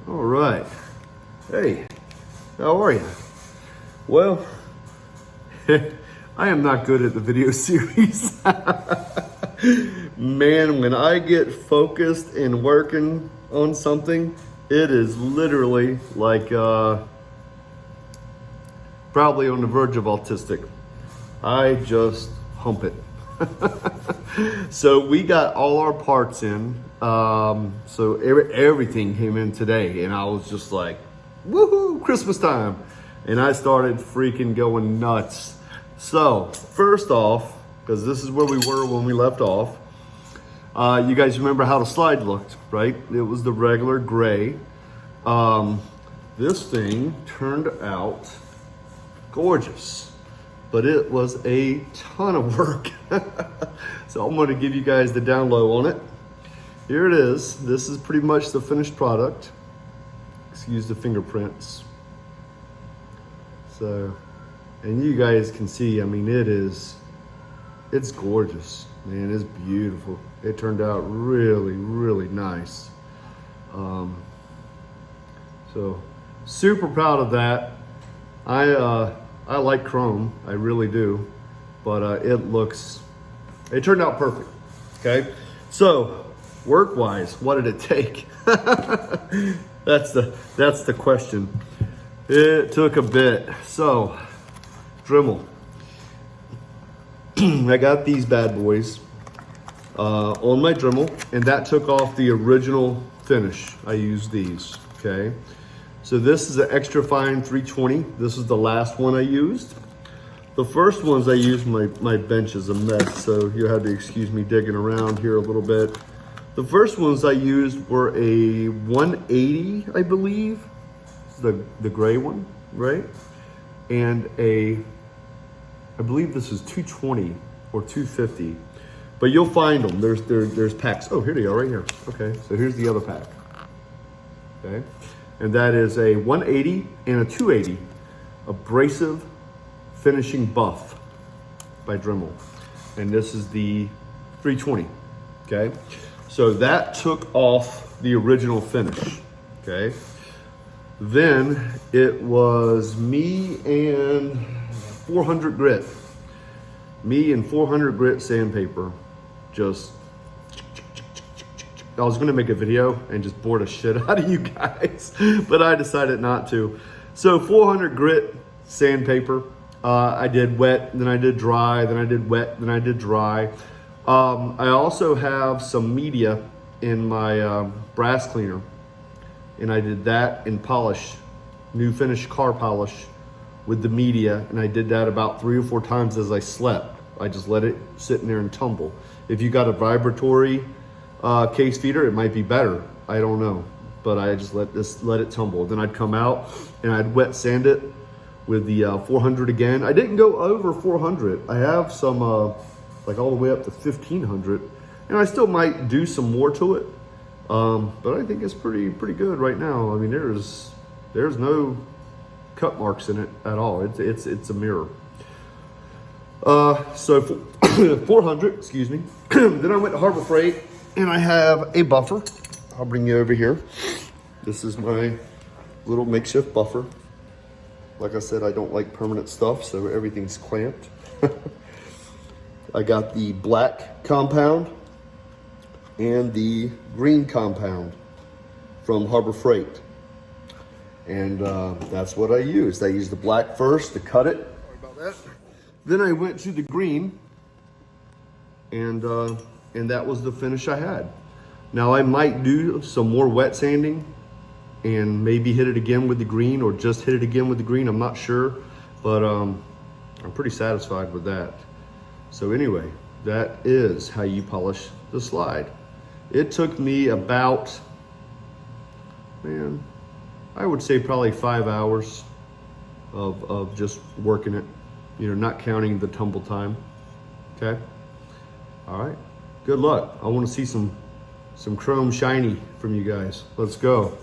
All right. Hey, how are you? Well, I am not good at the video series. Man, when I get focused and working on something, it is literally like probably on the verge of autistic. I just hump it. So we got all our parts in. So everything came in today, and I was just like, woohoo, Christmas time. And I started freaking going nuts. So first off, because this is where we were when we left off, you guys remember how the slide looked, right? It was the regular gray. This thing turned out gorgeous, but it was a ton of work. So I'm going to give you guys the down low on it. Here it is. This is pretty much the finished product. Excuse the fingerprints. So, and you guys can see, I mean, it's gorgeous, man. It's beautiful. It turned out really, really nice. So super proud of that. I like chrome, I really do, but it turned out perfect. Okay, so work-wise, what did it take? That's the question. It took a bit. So Dremel. I got these bad boys on my Dremel, and that took off the original finish. I used these. Okay. So this is an extra fine 320. This is the last one I used. The first ones I used, my bench is a mess, so you had to excuse me digging around here a little bit. The first ones I used were a 180, I believe, the gray one, right? And I believe this is 220 or 250, but you'll find them. There's packs. Oh, here they are right here. Okay, so here's the other pack. Okay. And that is a 180 and a 280 abrasive finishing buff by Dremel. And this is the 320, okay? So that took off the original finish, okay? Then it was me and 400 grit. Me and 400 grit sandpaper. I was gonna make a video and just bore the shit out of you guys, but I decided not to. So 400 grit sandpaper. I did wet, then I did dry, then I did wet, then I did dry. I also have some media in my brass cleaner, and I did that in polish, new finish car polish with the media, and I did that about 3 or 4 times as I slept. I just let it sit in there and tumble. If you got a vibratory case feeder, it might be better. I don't know, but I just let it tumble. Then I'd come out and I'd wet sand it with the 400 again. I didn't go over 400. I have some like all the way up to 1500, and I still might do some more to it. But I think it's pretty good right now. I mean, there's no cut marks in it at all. It's a mirror. So 400, excuse me. Then I went to Harbor Freight. And I have a buffer. I'll bring you over here. This is my little makeshift buffer. Like I said, I don't like permanent stuff, so everything's clamped. I got the black compound and the green compound from Harbor Freight. And that's what I used. I used the black first to cut it. Sorry about that. Then I went to the green, and that was the finish I had. Now I might do some more wet sanding and maybe hit it again with the green, or just hit it again with the green. I'm not sure, but I'm pretty satisfied with that. So anyway, that is how you polish the slide. It took me about, man, I would say probably 5 hours of just working it, you know, not counting the tumble time. Okay. All right. Good luck. I want to see some chrome shiny from you guys. Let's go.